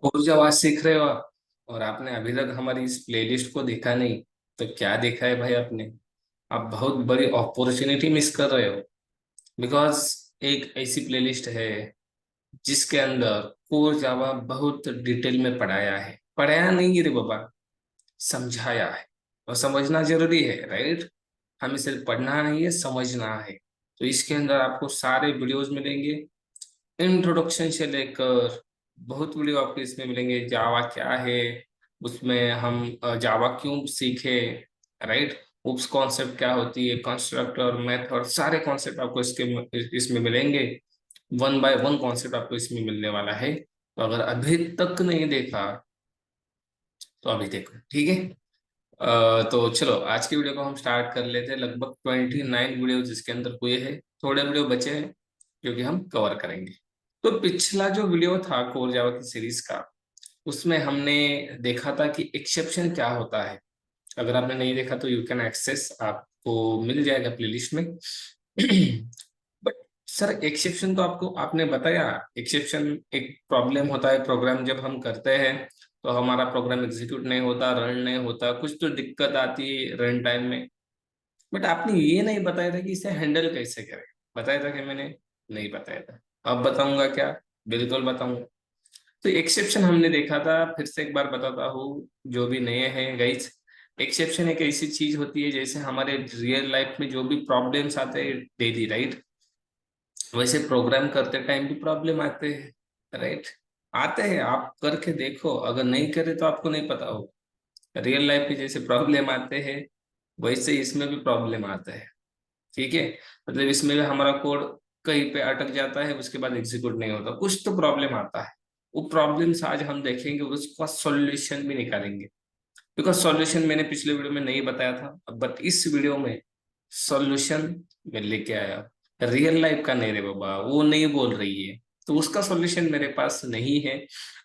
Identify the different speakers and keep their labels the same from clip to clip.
Speaker 1: और जो आवाज सीख रहे हो आप, और आपने अभी तक हमारी इस प्लेलिस्ट को देखा नहीं, तो क्या देखा है भाई आपने? आप बहुत बड़ी अपॉर्चुनिटी मिस कर रहे हो। बिकॉज एक ऐसी प्लेलिस्ट है जिसके अंदर कोर जावा बहुत डिटेल में पढ़ाया है। पढ़ाया नहीं रे बाबा, समझाया है। और समझना जरूरी है, राइट? हमें सिर्फ पढ़ना नहीं है, समझना है। तो इसके अंदर आपको सारे वीडियोस मिलेंगे, इंट्रोडक्शन से लेकर बहुत वीडियो आपको इसमें मिलेंगे। जावा क्या है, उसमें हम जावा क्यों सीखे, राइट? उप्स कॉन्सेप्ट क्या होती है, कंस्ट्रक्टर, मेथड, सारे कॉन्सेप्ट आपको इसमें मिलेंगे। वन बाय वन कॉन्सेप्ट आपको इसमें मिलने वाला है। तो अगर अभी तक नहीं देखा तो अभी देखो, ठीक है? तो चलो आज की वीडियो को हम स्टार्ट कर लेते हैं। लगभग 29 वीडियो जिसके अंदर हुए हैं, थोड़े वीडियो बचे हैं जो कि हम कवर करेंगे। तो पिछला जो वीडियो था कोर जावा की सीरीज का, उसमें हमने देखा था कि एक्सेप्शन क्या होता है। अगर आपने नहीं देखा तो यू कैन एक्सेस, आपको मिल जाएगा प्लेलिस्ट में। बट सर, एक्सेप्शन तो आपको आपने बताया। एक्सेप्शन एक प्रॉब्लम होता है, प्रोग्राम जब हम करते हैं तो हमारा प्रोग्राम एग्जीक्यूट नहीं होता, रन नहीं होता, कुछ तो दिक्कत आती है रन टाइम में। बट आपने ये नहीं बताया था कि इसे हैंडल कैसे करें। बताया था कि मैंने? नहीं बताया था। अब बताऊंगा क्या? बिल्कुल बताऊंगा। तो एक्सेप्शन हमने देखा था, फिर से एक बार बताता हूँ जो भी नए हैं गाइस। एक्सेप्शन एक ऐसी चीज होती है जैसे हमारे रियल लाइफ में जो भी प्रॉब्लम्स आते हैं डेली, राइट? वैसे प्रोग्राम करते टाइम भी प्रॉब्लम आते हैं, राइट? आते हैं, आप करके देखो, अगर नहीं करे तो आपको नहीं पता होगा। रियल लाइफ में जैसे प्रॉब्लम आते हैं वैसे इसमें भी प्रॉब्लम आता है, ठीक है? मतलब इसमें भी हमारा कोड कहीं पे अटक जाता है, उसके बाद एग्जीक्यूट नहीं होता, कुछ तो प्रॉब्लम आता है। वो प्रॉब्लम्स आज हम देखेंगे और उसका सॉल्यूशन भी निकालेंगे। बिकॉज सॉल्यूशन मैंने पिछले वीडियो में नहीं बताया था, बट इस वीडियो में सॉल्यूशन मैं लेके आया। रियल लाइफ का नहीं रे बाबा, वो नहीं बोल रही है, तो उसका सॉल्यूशन मेरे पास नहीं है।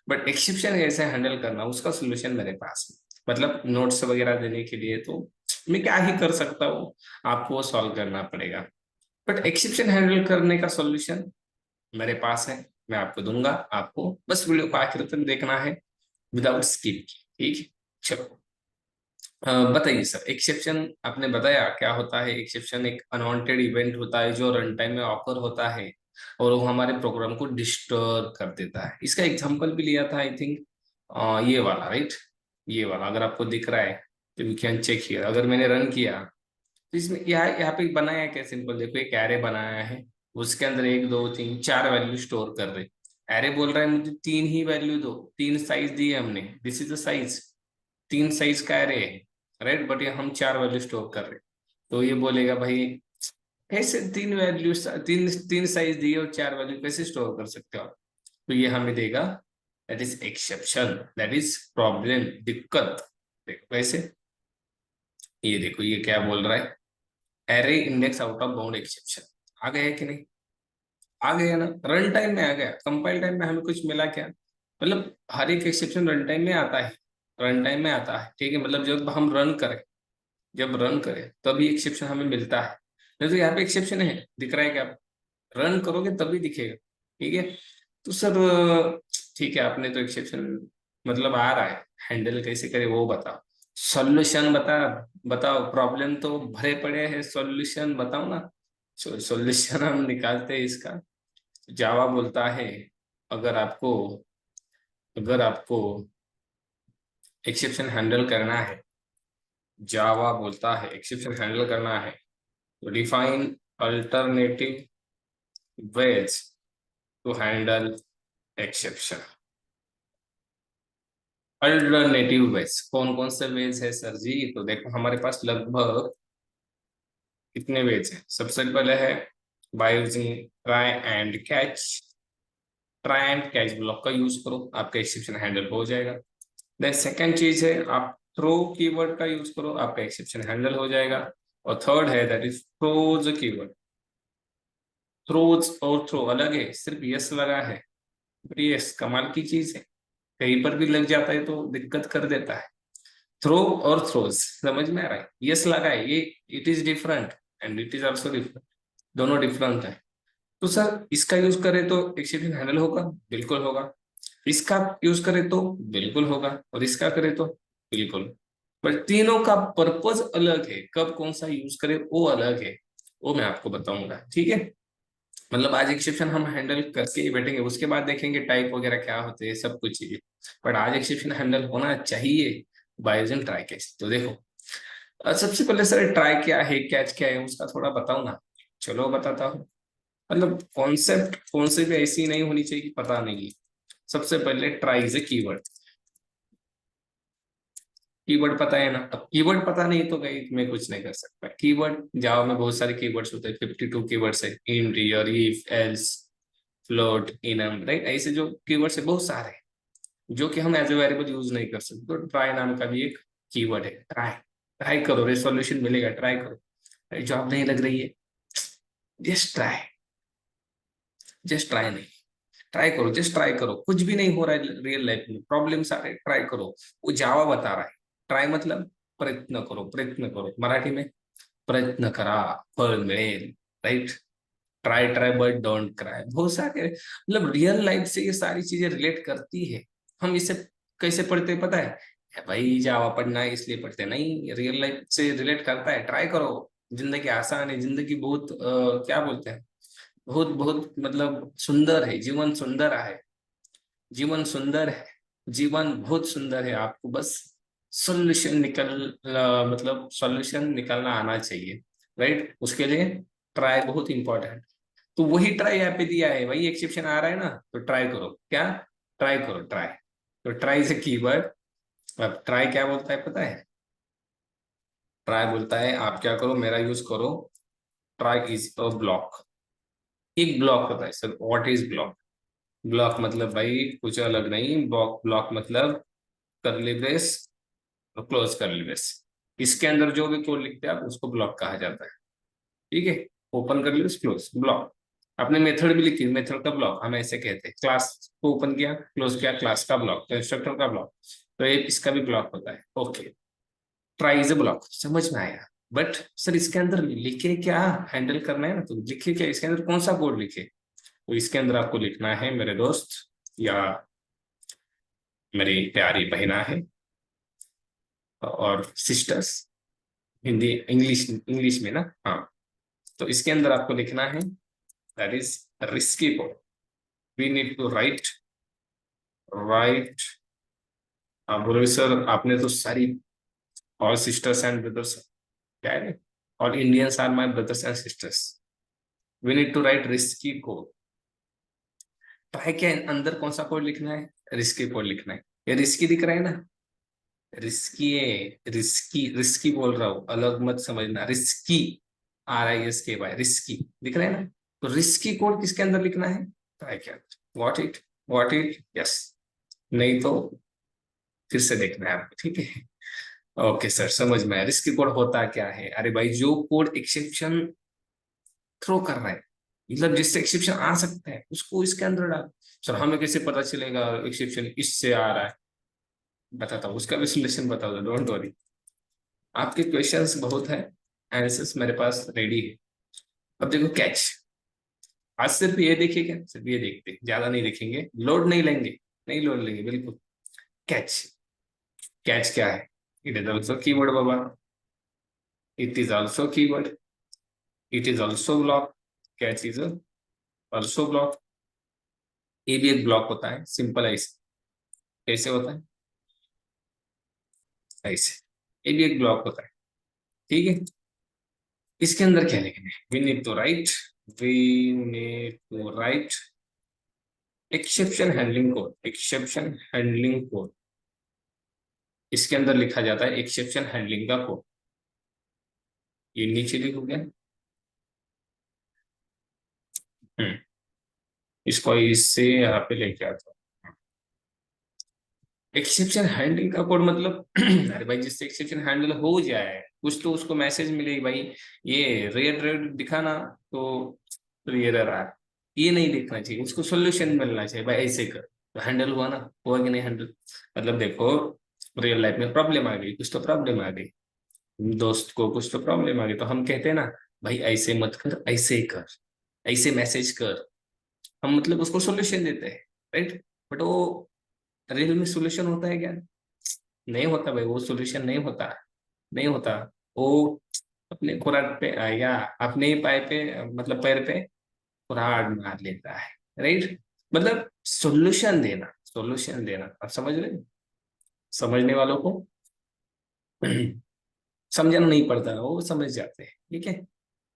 Speaker 1: बट एक्सेप्शन कैसे हैंडल करना, उसका सॉल्यूशन मेरे पास है। मतलब नोट्स वगैरह देने के लिए तो मैं क्या ही कर सकता हूँ, आपको वो सॉल्व करना पड़ेगा। बट एक्सेप्शन हैंडल करने का सॉल्यूशन मेरे पास है, मैं आपको दूंगा। आपको बस वीडियो को आखिर तक देखना है, विदाउट स्किप। ठीक है, चलो। बताइए सर, एक्सेप्शन आपने बताया क्या होता है। एक्सेप्शन एक अनवांटेड इवेंट होता है जो रन टाइम में ऑकर होता है और वो हमारे प्रोग्राम को डिस्टर्ब कर देता है। इसका एग्जांपल भी लिया था आई थिंक, ये वाला, राइट? ये वाला अगर आपको दिख रहा है तो यू कैन चेक हियर। अगर मैंने रन किया तो इसमें यहाँ पे बनाया है क्या? सिंपल देखो, एक एरे बनाया है, उसके अंदर एक दो तीन चार वैल्यू स्टोर कर रहे। एरे बोल रहा है मुझे तीन ही वैल्यू दो, तीन साइज दिए हमने, दिस इज द साइज। तीन साइज का एरे है, राइट? बट ये हम चार वैल्यू स्टोर कर रहे। तो ये बोलेगा भाई कैसे तीन वैल्यू, तीन तीन साइज दिए और चार वैल्यू कैसे स्टोर कर सकते हो आप? तो ये हमें देगा, that is exception, that is problem, दिक्कत। देखो कैसे, ये देखो ये क्या बोल रहा है, array index out of bound exception. आ गया है कि नहीं? आ गया ना, रन टाइम में आ गया। कंपाइल टाइम में हमें कुछ मिला क्या? मतलब हर एक एक्सेप्शन रन टाइम में आता है, रन टाइम में आता है, ठीक है? मतलब जब हम रन करें, जब रन करें तभी एक्सेप्शन हमें मिलता है। नहीं तो यहाँ पे एक्सेप्शन है, दिख रहा है कि आप रन करोगे तभी दिखेगा, ठीक है? तो सर ठीक है, आपने तो एक्सेप्शन मतलब आ रहा है, हैंडल कैसे करे वो बताओ। सॉल्यूशन बता, बताओ। प्रॉब्लम तो भरे पड़े हैं, सॉल्यूशन बताओ ना। सॉल्यूशन हम निकालते हैं इसका। जावा बोलता है, अगर आपको अगर आपको एक्सेप्शन हैंडल करना है, जावा बोलता है एक्सेप्शन हैंडल करना है तो define alternative ways to handle exception. Alternative ways कौन कौन से वेज है सर जी? तो देखो हमारे पास लगभग कितने वेज है। सबसे पहले है by using try and catch. Try and catch block का यूज करो, आपका एक्सेप्शन हैंडल हो जाएगा। देन सेकंड चीज है आप थ्रो कीवर्ड का यूज करो, आपका एक्सेप्शन हैंडल हो जाएगा। और थर्ड है that is throws keyword. Throws और थ्रो अलग है, सिर्फ यस लगा है, बट यस कमाल की चीज है, कहीं पर भी लग जाता है तो दिक्कत कर देता है। थ्रो और थ्रोज समझ में आ रहा है? यस लगा है ये, it is different and it is also different, दोनों डिफरेंट है। तो सर इसका यूज करें तो एक्सेप्शन हैंडल होगा? बिल्कुल होगा। इसका यूज करें तो बिल्कुल होगा, और इसका करें तो बिल्कुल। पर तीनों का पर्पस अलग है, कब कौन सा यूज करें वो अलग है, वो मैं आपको बताऊंगा, ठीक है। मतलब आज एक्सेप्शन हम हैंडल करके ही बैठेंगे, उसके बाद देखेंगे टाइप वगैरह क्या होते हैं, सब कुछ चीजें। बट आज एक्सेप्शन हैंडल होना चाहिए बाय यूजिंग ट्राई कैच। तो देखो, सबसे पहले सर ट्राई क्या है, कैच क्या है, उसका थोड़ा बताओ ना। चलो बताता हूँ। मतलब कॉन्सेप्ट कौन से भी ऐसी नहीं होनी चाहिए कि पता नहीं है। सबसे पहले try is a keyword. Keyword पता है ना, अब कीवर्ड पता नहीं तो कहीं मैं कुछ नहीं कर सकता। कीवर्ड जावा में बहुत सारे कीवर्ड्स होते हैं, 52 कीवर्ड्स है, int, year, if, else, float, enum, right. ऐसे जो कीवर्ड्स है बहुत सारे हैं, जो कि हम एज ए वेरिएबल यूज नहीं कर सकते। तो ट्राई नाम का भी एक कीवर्ड है, ट्राई। ट्राई करो, रेसोल्यूशन मिलेगा, ट्राई करो। जॉब नहीं लग रही है, जस्ट ट्राई। जस्ट ट्राई नहीं, ट्राई करो, जस्ट ट्राई करो। कुछ भी नहीं हो रहा है रियल लाइफ में, प्रॉब्लम्स आ रहे, ट्राई करो। वो जावा बता रहा है, ट्राई मतलब प्रयत्न करो, प्रयत्न करो, मराठी में प्रयत्न करा फल मिळेल, right. Try try but don't cry, बहुत सारे मतलब रियल लाइफ से ये सारी चीजें रिलेट करती है। हम इसे कैसे पढ़ते हैं पता है? भाई जावा पढ़ना है इसलिए पढ़ते हैं, नहीं, रियल लाइफ से रिलेट करता है। ट्राई करो, जिंदगी आसान है, जिंदगी बहुत क्या बोलते हैं, बहुत बहुत मतलब सुंदर है, जीवन सुंदर है, जीवन सुंदर है, जीवन बहुत सुंदर है। आपको बस सॉल्यूशन मतलब सॉल्यूशन निकालना आना चाहिए, राइट। उसके लिए ट्राई बहुत इंपॉर्टेंट। तो वही ट्राई यहाँ पे दिया है, वही एक्सेप्शन आ रहा है ना, तो ट्राई करो क्या, ट्राई करो, ट्राई। तो ट्राई इज ए कीवर्ड। अब ट्राई क्या बोलता है पता है? ट्राई बोलता है आप क्या करो, मेरा यूज करो। Try is a block. एक ब्लॉक होता है sir, what is block? Block मतलब भाई कुछ अलग नहीं, ब्लॉक ब्लॉक मतलब करली ब्रेस और क्लोज करली ब्रेस, इसके अंदर जो भी कोड लिखते हैं आप उसको ब्लॉक कहा जाता है, ठीक है। ओपन करली ब्रेस, क्लोज ब्लॉक। आपने मेथड भी लिखी, मेथड का ब्लॉक हम ऐसे कहते हैं। क्लास को ओपन किया, क्लोज किया, क्लास का ब्लॉक, तो इंस्ट्रक्टर का ब्लॉक। तो ये इसका भी ब्लॉक होता है, okay. Try is a block, समझ में आया। बट सर इसके अंदर लिखे क्या, हैंडल करना है ना, तो लिखे क्या, इसके अंदर कौन सा कोड लिखे? तो इसके अंदर आपको लिखना है मेरे दोस्त, या मेरी प्यारी बहना है और सिस्टर्स, हिंदी इंग्लिश इंग्लिश में ना, हाँ। तो इसके अंदर आपको लिखना है, that is risky code. We need to write, write. आप बोलोगे सर आपने तो सारी, ऑल सिस्टर्स एंड ब्रदर्स, क्या है, all Indians are my brothers and sisters. We need to write risky code. Try के अंदर कौन सा कोड लिखना है? रिस्की कोड लिखना है। ये रिस्की दिख रहा है ना, रिस्की है, रिस्की रिस्की बोल रहा हूँ, अलग मत समझना। रिस्की, RISKY, रिस्की दिख रहा है ना। तो रिस्की कोड किसके अंदर लिखना है? ट्राई के अंदर। What it, what it, yes. नहीं तो फिर से देखना है आपको, ठीक है। ओके सर, समझ में आया। रिस्की कोड होता क्या है? अरे भाई जो कोड एक्सेप्शन थ्रो कर रहा है, मतलब जिससे एक्सेप्शन आ सकता है उसको इसके अंदर डाल। सर हमें कैसे पता चलेगा एक्सेप्शन इससे आ रहा है? बताता हूँ, उसका भी सोल्यूशन बता दो, डोंट वरी। आपके क्वेश्चंस बहुत है, आंसर्स मेरे पास रेडी है। अब देखो कैच, आज सिर्फ ये देखिए, क्या सिर्फ ये देखते, ज्यादा नहीं देखेंगे, लोड नहीं लेंगे, नहीं लोड लेंगे बिल्कुल। कैच, कैच क्या है? It is also keyword Baba, it is also keyword, it is also block. Catch is also block. ये भी एक ब्लॉक होता है, सिंपल ऐसे, कैसे होता है, ऐसे। ये भी एक ब्लॉक होता है, ठीक है। इसके अंदर क्या लिखना है? We need to write, we need to write exception handling code, exception handling code. इसके अंदर लिखा जाता है एक्सेप्शन हैंडलिंग का कोड। ये नीचे लिखो क्या, हम्म, इसको इससे यहाँ पे लेके आता हूँ। एक्सेप्शन हैंडलिंग का कोड मतलब अरे भाई जिससे एक्सेप्शन हैंडल हो जाए, कुछ तो उसको मैसेज मिले भाई, ये रेड रेड दिखाना, तो ये रहा, ये नहीं देखना चाहिए, उसको सोल्यूशन मिलना चाहिए भाई, ऐसे कर तो हैंडल हुआ ना, हुआ कि नहीं हैंडल। मतलब देखो, रियल लाइफ में प्रॉब्लम आ गई, कुछ तो प्रॉब्लम आ गई, दोस्त को कुछ तो प्रॉब्लम आ गई, तो हम कहते हैं ना, भाई ऐसे मत कर, ऐसे कर, ऐसे मैसेज कर। हम मतलब उसको सोल्यूशन देते हैं, राइट। बट वो रियल में सोल्यूशन होता है क्या? नहीं होता भाई, वो सोल्यूशन नहीं होता, नहीं होता। वो अपने खुराक पे या अपने ही पाय पे, मतलब पैर पे कुल्हाड़ मार लेता है, राइट? मतलब सोल्यूशन देना, आप समझ रहे हैं? समझने वालों को समझाना नहीं पड़ता, वो समझ जाते हैं, ठीक है।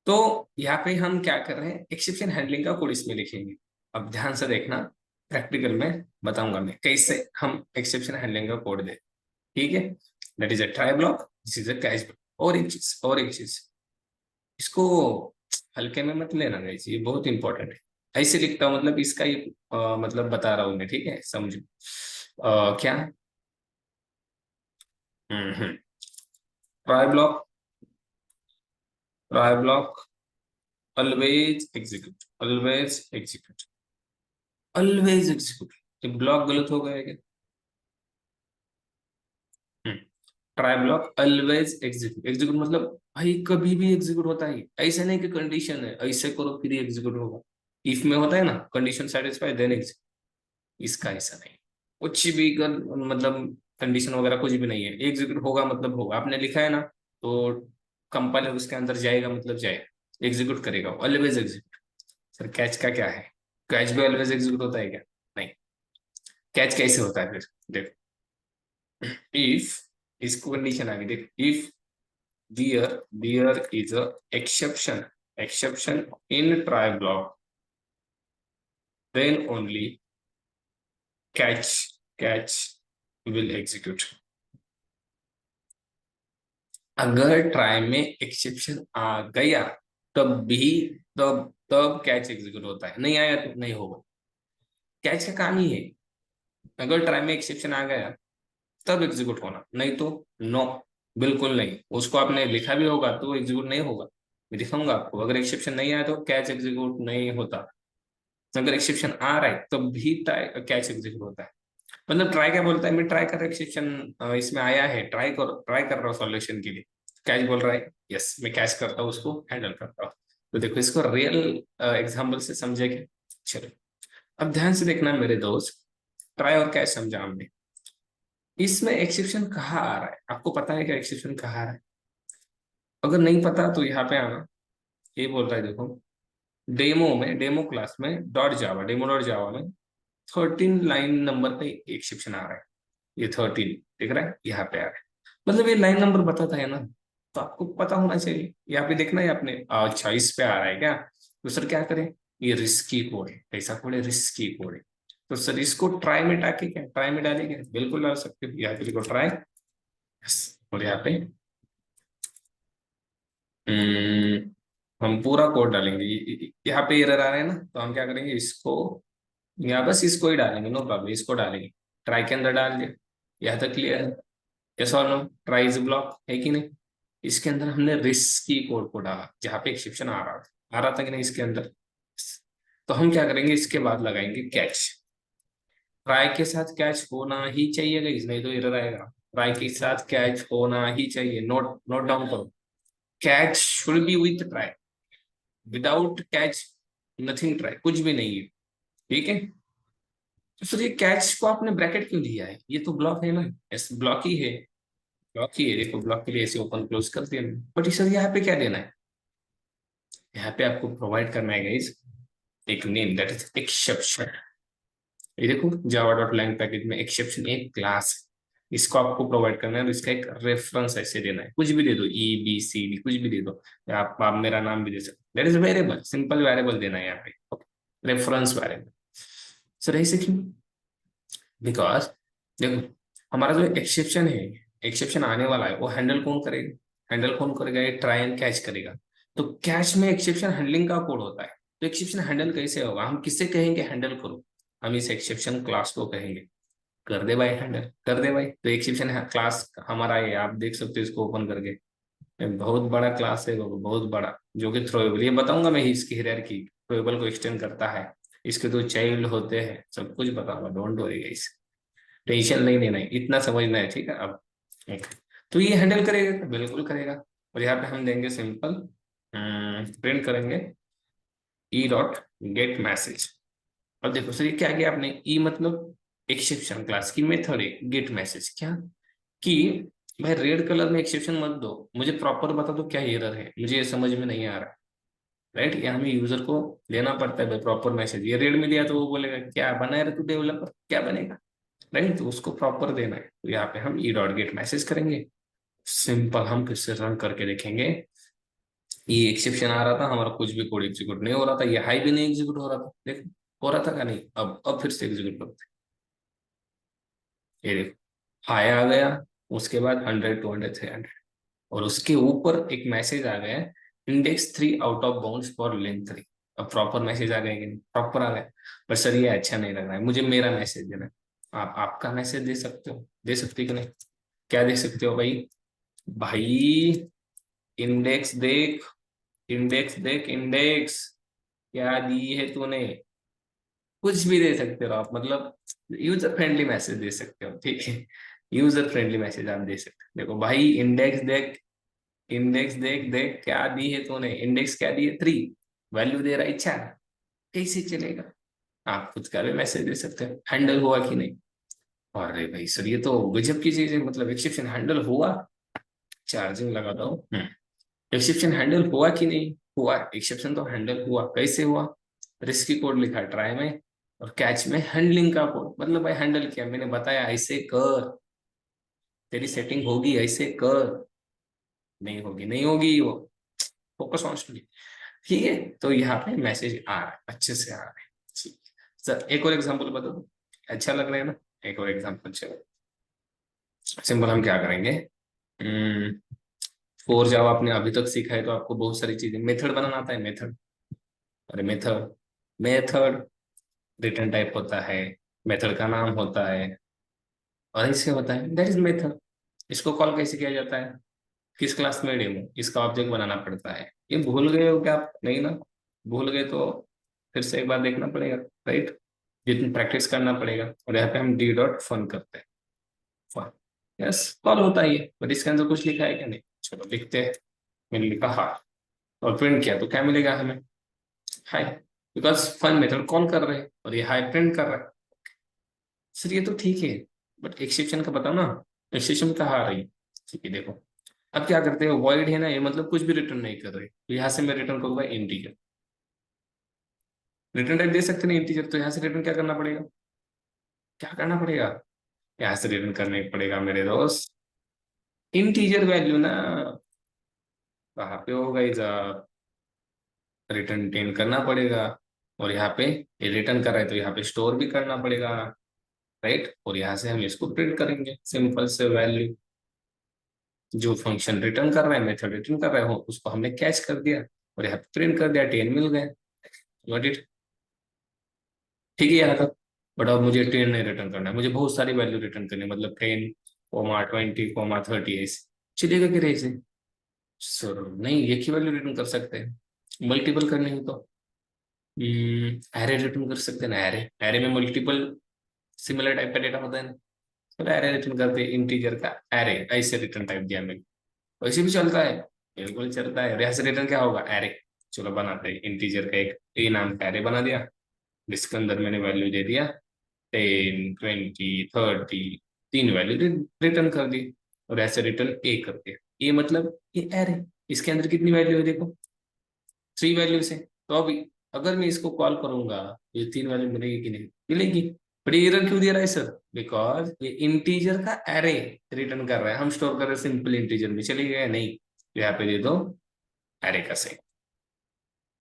Speaker 1: तो यहाँ पे हम क्या कर रहे हैं, एक्सेप्शन हैंडलिंग का कोड इसमें लिखेंगे। अब ध्यान से देखना, प्रैक्टिकल में बताऊंगा मैं कैसे हम एक्सेप्शन हैंडलिंग का कोड दे, ठीक है। That is a try block, this is a catch block. और एक चीज, इसको हल्के में मत लेना गाइस, ये बहुत इंपॉर्टेंट है। ऐसे लिखता हूँ, मतलब इसका ही मतलब बता रहा हूँ मैं, ठीक है, समझो। क्या? Try block, try block, always execute, always execute. ये ब्लॉक गलत हो गया है क्या? Try block always execute, execute मतलब भाई कभी भी एग्जीक्यूट होता है, ऐसा नहीं कि कंडीशन है ऐसे करो फिर एग्जीक्यूट होगा। इफ में होता है ना, कंडीशन सेटिस्फाई देन एग्जीक्यूट, इसका ऐसा नहीं। कुछ भी कर, मतलब कंडीशन वगैरह कुछ भी नहीं है, एग्जीक्यूट होगा मतलब होगा, आपने लिखा है ना, तो कंपाइलर उसके अंदर जाएगा मतलब जाएगा, एग्जीक्यूट करेगा, ऑलवेज एग्जीक्यूट। सर कैच का क्या है? कैच भी ऑलवेज एग्जीक्यूट होता है क्या? नहीं। कैच कैसे होता है फिर? देखो, इफ, इसको कंडीशन आ गई, देख, if there is a exception in try block, then only catch will execute। अगर ट्राई में एक्सेप्शन आ गया तब भी, तब तब कैच एग्जीक्यूट होता है, नहीं आया तो नहीं होगा। कैच का काम ही है, अगर ट्राई में एक्सेप्शन आ गया तब एग्जीक्यूट होना, नहीं तो नो, बिल्कुल नहीं। उसको आपने लिखा भी होगा तो एग्जीक्यूट नहीं होगा। मैं दिखाऊंगा आपको, अगर एक्सेप्शन नहीं आया तो कैच एग्जीक्यूट नहीं होता, अगर एक्सेप्शन आ रहा है तब भी कैच एग्जीक्यूट होता है। मतलब ट्राई क्या बोलता है, मैं ट्राई कर रहा, एक्सेप्शन इसमें आया है, ट्राई कर रहा हूँ सॉल्यूशन के लिए। कैच बोल रहा है यस, मैं कैच करता हूँ, उसको हैंडल करता हूँ। तो देखो, इसको रियल एग्जाम्पल से समझेंगे। चलो, अब ध्यान से देखना मेरे दोस्त, ट्राई और कैच समझा हमने, इसमें एक्सेप्शन कहाँ आ रहा है? आपको पता है क्या एक्सेप्शन कहाँ आ रहा है? अगर नहीं पता तो यहाँ पे आना, ये बोल रहा है देखो, डेमो क्लास में डेमो डॉट जावा में 13 लाइन नंबर पे एक्सेप्शन आ रहा है। ये 13 दिख रहा है, यहाँ पे आ रहा है, मतलब ये लाइन नंबर बताता है ना, तो आपको पता होना चाहिए। यहाँ पे देखना है आपने, अच्छा इस पे आ रहा है क्या, तो सर क्या करें, ये रिस्की कोड है, ऐसा कोड है, रिस्की कोड है। तो सर इसको ट्राई में डाके, क्या ट्राई में डालेंगे? बिल्कुल डाल सकते हो, यहाँ पे लिखो ट्राई, और यहाँ पे हम पूरा कोड डालेंगे। यहाँ पे एरर आ रहा है ना, तो हम क्या करेंगे, इसको यहाँ बस इसको ही डालेंगे, नो प्रॉब्लम, इसको डालेंगे, ट्राई के अंदर डाल दिया। यहाँ तक क्लियर है? यस और नो? ट्राई इज ब्लॉक है कि नहीं? इसके अंदर हमने रिस्की कोड को डाला, जहाँ पे एक्सेप्शन आ रहा था कि नहीं इसके अंदर। तो हम क्या करेंगे, इसके बाद लगाएंगे कैच। ट्राई के साथ कैच होना ही चाहिए गाइस, नहीं तो एरर आएगा। ट्राई के साथ कैच होना ही चाहिए, नोट नोट डाउन करो, catch should be with try, without catch nothing try, कुछ भी नहीं है, ठीक है। तो सर ये कैच को आपने ब्रैकेट क्यों दिया है, ये तो ब्लॉक है ना? यस, ब्लॉक ही है, ब्लॉक ही है, देखो ब्लॉक के लिए ऐसे ओपन क्लोज कर दिया। बट सर यहाँ पे क्या देना है, यहाँ पे आपको प्रोवाइड करना है गाइस एक नेम, दैट इज एक्सेप्शन। ये देखो, जावा डॉट लैंग पैकेज में एक्सेप्शन एक क्लास है, इसको आपको प्रोवाइड करना है, और इसका एक रेफरेंस ऐसे देना है, कुछ भी दे दो, EBCD कुछ भी दे दो, या आप मेरा नाम भी दे सकते, that is variable, simple variable देना है यहाँ पे, रेफरेंस वेरिएबल। सर ऐसे क्यों? बिकॉज देखो, हमारा जो एक्सेप्शन है, एक्सेप्शन आने वाला है, वो हैंडल कौन करेगा, ये ट्राई एंड कैच करेगा। तो कैच में एक्सेप्शन हैंडलिंग का कोड होता है, तो एक्सेप्शन हैंडल कैसे होगा, हम किससे कहेंगे हैंडल करो? हम इस एक्सेप्शन क्लास को कहेंगे, कर दे भाई हैंडल, कर दे भाई। तो एक्सेप्शन क्लास हमारा है, आप देख सकते हो इसको ओपन करके, ये बहुत बड़ा क्लास है वो, बहुत बड़ा, जो कि थ्रोएबल, ये बताऊंगा मैं इसकी हायरार्की, थ्रोएबल को एक्सटेंड करता है, इसके दो चाइल्ड होते हैं, सब कुछ बताऊंगा, डोंट वरी गाइस, टेंशन नहीं लेना है, इतना समझना है, ठीक है। अब एक, तो ये हैंडल करेगा, बिल्कुल करेगा। और यहाँ पे हम देंगे सिंपल, प्रिंट करेंगे E डॉट गेट मैसेज। अब देखो सर, ये क्या किया आपने, ई मतलब एक्सेप्शन क्लास की मेथड है गेट मैसेज। क्या कि भाई रेड कलर में एक्सेप्शन मत दो, मुझे प्रॉपर बता दो क्या एरर है, मुझे ये समझ में नहीं आ रहा। राइट, ये हमें यूजर को देना पड़ता है भाई प्रॉपर मैसेज। ये रेड में दिया तो वो बोलेगा क्या बना है रे तू डेवलपर, क्या बनेगा। राइट, तो उसको प्रॉपर देना है। तो यहाँ पे हम ई डॉट गेट मैसेज करेंगे। सिंपल, हम फिर से रन करके देखेंगे। ये एक्सेप्शन आ रहा था, हमारा कुछ भी कोड एग्जीक्यूट नहीं हो रहा था, ये हाई भी नहीं एग्जीक्यूट हो रहा था। देखो हो रहा था का नहीं। अब फिर से एग्जीक्यूट करते हैं। ये देखो हाई आ गया, उसके बाद 100 200 300, और उसके ऊपर एक मैसेज आ गया, index 3 out of bounds for length 3। अब प्रॉपर मैसेज आ गया कि नहीं, प्रॉपर आ गया। पर सर ये अच्छा नहीं लग रहा है, मुझे मेरा मैसेज देना है। आप आपका मैसेज दे सकते हो, दे सकते हो कि नहीं। क्या दे सकते हो भाई। भाई इंडेक्स देख, इंडेक्स देख, इंडेक्स क्या दी है तूने। कुछ भी दे सकते हो आप, मतलब यूजर फ्रेंडली मैसेज दे सकते हो, ठीक है। यूजर फ्रेंडली मैसेज आप दे सकते हो। देखो भाई इंडेक्स देख, इंडेक्स देख, देख क्या दी है तूने, इंडेक्स क्या दी है 3, वैल्यू दे रहा है 4, कैसे चलेगा। आप खुद का भी मैसेज दे सकते हो, हैंडल हुआ कि नहीं। अरे भाई सर ये तो गजब की चीज है, मतलब एक्सेप्शन हैंडल हुआ। चार्जिंग लगा दो। एक्सेप्शन हैंडल हुआ कि नहीं हुआ। एक्सेप्शन तो हैंडल हुआ, कैसे हुआ। रिस्की कोड लिखा ट्राई में, और कैच में हैंडलिंग का कोड, मतलब भाई हैंडल किया, मैंने बताया ऐसे कर, तेरी सेटिंग होगी ऐसे कर। नहीं होगी, नहीं होगी वो। Focus on study. ठीक है, तो यहाँ पे मैसेज आ रहा है, अच्छे से आ रहा है। ठीक है। सर एक और एग्जांपल बता दो, अच्छा लग रहा है ना। एक और एग्जांपल चलो। सिंपल हम क्या करेंगे। फोर जावा आपने अभी तक सीखा है, तो आपको बहुत सारी चीजें, मेथड बनाना आता है, मेथड। अरे मेथड, मेथड रिटर्न टाइप होता है, मेथड का नाम होता है, और इससे होता है दैट इज मेथड। इसको कॉल कैसे किया जाता है, किस क्लास में, डेमो, इसका ऑब्जेक्ट बनाना पड़ता है। ये भूल गए हो क्या आप, नहीं ना। भूल गए तो फिर से एक बार देखना पड़ेगा। राइट, जितनी प्रैक्टिस करना पड़ेगा। और यहाँ पे हम डी डॉट फन करते हैं, फन। यस, कॉल होता ही है, बट इसके अंदर कुछ लिखा है क्या, नहीं। चलो लिखते हैं। मैंने लिखा हाँ, और प्रिंट किया तो क्या मिलेगा हमें, hi. Because fun method call कर रहे हैं और ये हाई प्रिंट कर रहा है। सर ये तो ठीक है, बट एक्सेप्शन का बताओ ना, एक्सेप्शन कहाँ आ रही है। ठीक है देखो, अब क्या करते हैं, वॉइड है ना ये, मतलब कुछ भी रिटर्न नहीं कर रहे, तो यहाँ से मैं रिटर्न करूंगा इंटीजर। रिटर्न टाइप दे सकते नहीं इंटीजर, तो यहाँ से रिटर्न क्या करना पड़ेगा, क्या करना पड़ेगा। यहाँ से रिटर्न करने पड़ेगा मेरे दोस्त इंटीजर वैल्यू ना। कहाँ पे होगा इधर, रिटर्न 10 करना पड़ेगा। और यहाँ पे ये रिटर्न कर रहा है, तो यहाँ पे स्टोर भी करना पड़ेगा। राइट, और यहाँ से हम इसको प्रिंट करेंगे, सिंपल से वैल्यू। जो फंक्शन रिटर्न कर रहा है, मेथड रिटर्न कर रहा है, उसको हमने कैच कर दिया, और यहाँ पे प्रिंट कर दिया, 10 मिल गए। Got it. ठीक है यहाँ तक। बट अब मुझे 10 नहीं रिटर्न करना है, मुझे बहुत सारी वैल्यू रिटर्न करनी है, मतलब 10 20 30 ऐसे चलेगा कि ऐसे। सर नहीं, एक ही वैल्यू रिटर्न कर सकते हैं, मल्टीपल करनी हो तो एरे रिटर्न कर सकते हैं ना। एरे, एरे में मल्टीपल सिमिलर टाइप का डेटा होता है ना। तो एरे रिटर्न करते हैं, इंटीजर का एरे, ऐसे रिटर्न टाइप दिया मैंने, वैसे भी चलता है। बिल्कुल चलता है, और यहाँ से रिटर्न क्या होगा, एरे। चलो बनाते हैं, इंटीजर का एक ए नाम का एरे बना दिया, जिसके अंदर मैंने वैल्यू दे दिया 10 20 30, 3 वैल्यू रिटर्न कर दी, और ऐसे रिटर्न ए कर दिया। ये मतलब ये एरे, इसके अंदर कितनी वैल्यू है देखो, 3 वैल्यूज है। तो अभी अगर मैं इसको कॉल करूंगा, ये 3 वैल्यू मिलेगी कि नहीं, मिलेगी। बट ये एरर क्यों दे रहा है सर, बिकॉज ये इंटीजर का एरे रिटर्न कर रहा है, हम स्टोर कर रहे हैं सिंपल इंटीजर में, चली गया नहीं। तो यहाँ पे दे दो एरे का सेट,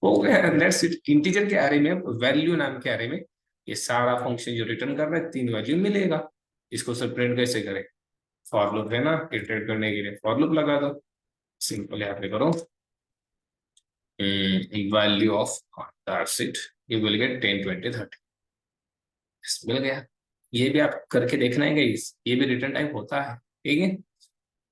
Speaker 1: हो गया। लेट्स इट, इंटीजर के एरे में, वैल्यू नाम के एरे में ये सारा फंक्शन जो रिटर्न कर रहा है 3 वैल्यू मिलेगा। इसको सर प्रिंट कैसे करें, फॉर लूप है ना, इटरेट करने के लिए फॉर लूप लगा दो। सिंपल यहाँ पे करो value of, that's it, you will get 10 20 30, मिल गया। ये भी आप करके देखना है गाइस, ये भी रिटर्न टाइप होता है, ठीक है।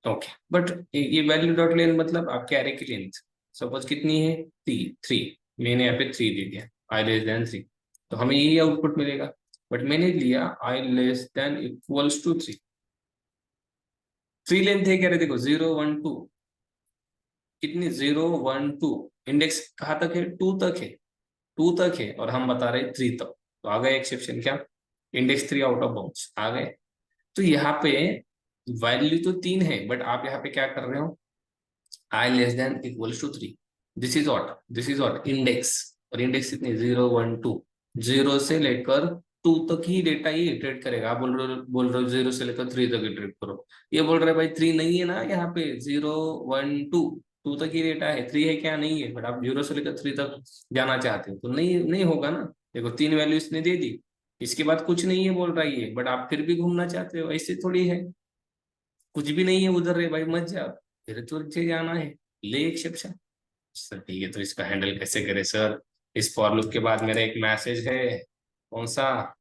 Speaker 1: ओके, बट ये वैल्यू डॉट लेन मतलब आपके एरे की लेंथ सपोज कितनी है, 3 3, मैंने यहाँ पे 3 दे दिया, आई लेस देन 3, तो हमें यही आउटपुट मिलेगा। बट मैंने लिया i less than equals to 3, 3 length है, कह रहे देखो 0 1 2, कितनी 0 1 2, इंडेक्स कहाँ तक है, 2 तक है, 2 तक है, और हम बता रहे 3 तक। तो आ गया एक्सेप्शन क्या, इंडेक्स 3 आउट ऑफ बाउंड्स आ गए। तो यहाँ पे वैल्यू तो 3 है, बट आप यहाँ पे क्या कर रहे हो, i less than equals to 3। This is what index. और इंडेक्स कितनी, 0 1 2, 0 से लेकर 2 तक ही डेटा ये इटरेट करेगा। आप बोल रहे हो 0 से लेकर 3 तक इटरेट करो, ये बोल रहा है भाई 3 नहीं है ना यहाँ पे, 0 1 2, 2 तक ही डेटा है, 3 है क्या, नहीं है, बट आप 0 से लेकर 3 तक जाना चाहते हो तो नहीं नहीं होगा ना। देखो 3 वैल्यू इसने दे दी, इसके बाद कुछ नहीं है बोल रहा है ये, बट आप फिर भी घूमना चाहते हो, ऐसे थोड़ी है। कुछ भी नहीं है उधर, रे भाई मत जा, फिर तो नीचे जाना है, ले एक्सेप्शन। सर ठीक है, तो इसका हैंडल कैसे करें सर। इस फॉर लूप के बाद मेरा एक मैसेज है, कौन सा,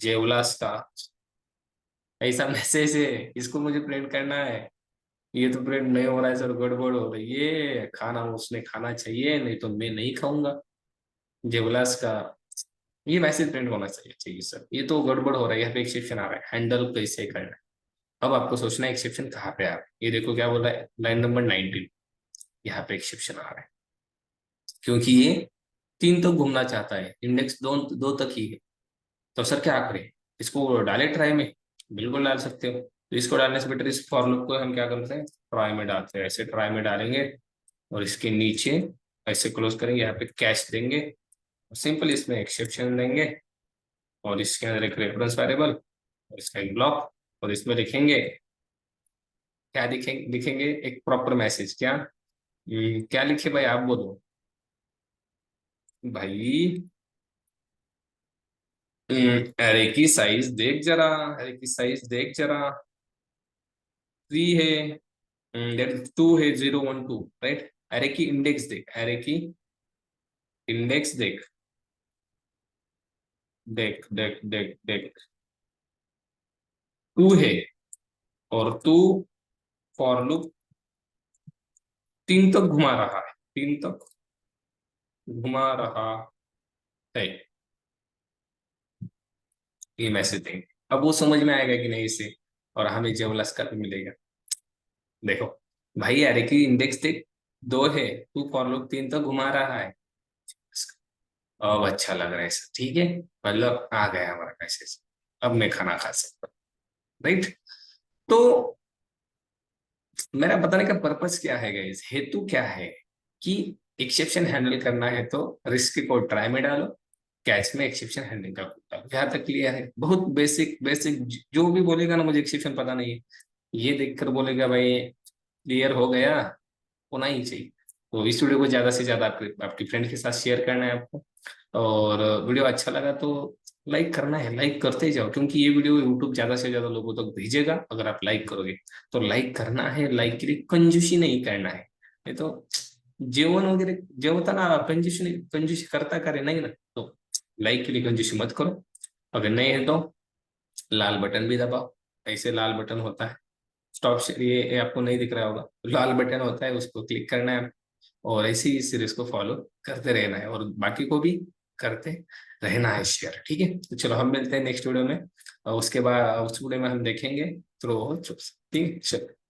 Speaker 1: जेवलास का ऐसा मैसेज है, इसको मुझे प्रिंट करना है। ये तो प्रिंट नहीं हो रहा है सर, गड़बड़ हो रही है, खाना उसने खाना चाहिए, नहीं तो मैं नहीं खाऊंगा जेवलास का। ये मैसेज प्रिंट होना चाहिए चाहिए सर, ये तो गड़बड़ हो रहा है, यहाँ पे एक्सेप्शन आ रहा है, हैंडल कैसे करना है। अब आपको सोचना है एक्सेप्शन कहाँ पे आ रहा है। ये देखो क्या बोल रहा है, लाइन नंबर 19, यहाँ पे एक्सेप्शन आ रहा है, क्योंकि ये 3 तक घूमना चाहता है, इंडेक्स 2 तक ही है। तो सर क्या करें, इसको डाले ट्राई में, बिल्कुल डाल सकते हो। तो इसको डालने से बेटर इस फॉर लूप को हम क्या करते हैं, ट्राई में डालते हैं, ऐसे ट्राई में डालेंगे और इसके नीचे ऐसे क्लोज करेंगे, यहाँ पे कैच देंगे, सिंपल इसमें एक्सेप्शन देंगे, और इसके अंदर एक रेफरेंस वेरिएबल और इसका एक ब्लॉक, और इसमें लिखेंगे क्या, लिखेंगे एक प्रॉपर मैसेज, क्या क्या लिखे भाई आप बोलो भाई। अरे की साइज देख जरा, अरे की साइज देख जरा, 3 है, दैट 2 है, 0 1 2, राइट। अरे की इंडेक्स देख, अरे की इंडेक्स देख, देख देख देख देख, 2 है, और तू फॉर लूप 3 तक घुमा रहा है, 3 तक घुमा रहा है, ये मैसेज देंगे। अब वो समझ में आएगा कि नहीं इसे, और हमें जेवलस का भी मिलेगा। देखो भाई, अरे की इंडेक्स देख, 2 है, तू फॉर लूप 3 तक घुमा रहा है। अब अच्छा लग रहा है सर, ठीक है, मतलब आ गया हमारा मैसेज, अब मैं खाना खा सकता हूँ, राइट। तो मेरा बताने का पर्पस क्या है गाइस, हेतु क्या है, कि एक्सेप्शन हैंडल करना है तो रिस्क को ट्राई में डालो, कैच में एक्सेप्शन हैंडलिंग का कोड डालो। यहाँ तक क्लियर है, बहुत बेसिक बेसिक। जो भी बोलेगा ना मुझे एक्सेप्शन पता नहीं है, ये देखकर बोलेगा भाई क्लियर हो गया, होना ही चाहिए। तो इस वीडियो को ज्यादा से ज्यादा आपकी फ्रेंड के साथ शेयर करना है आपको, और वीडियो अच्छा लगा तो लाइक करना है, लाइक करते ही जाओ, क्योंकि ये वीडियो यूट्यूब ज्यादा से ज्यादा लोगों तक भेजेगा अगर आप लाइक करोगे। तो लाइक करना है, लाइक के लिए कंजूसी नहीं करना है, नहीं तो जेवण वगैरह जेवताना कंजूसी नहीं, कंजूसी करता करे नहीं ना, तो लाइक के लिए कंजूसी मत करो। अगर नहीं है तो लाल बटन भी दबाओ, ऐसे लाल बटन होता है, स्टॉप ये आपको नहीं दिख रहा होगा, लाल बटन होता है, उसको क्लिक करना है, और ऐसे ही इस सीरीज को फॉलो करते रहना है, और बाकी को भी करते रहना है शेयर, ठीक है। तो चलो हम मिलते हैं नेक्स्ट वीडियो में, और उसके बाद उस वीडियो में हम देखेंगे थ्रू, ठीक है चलो।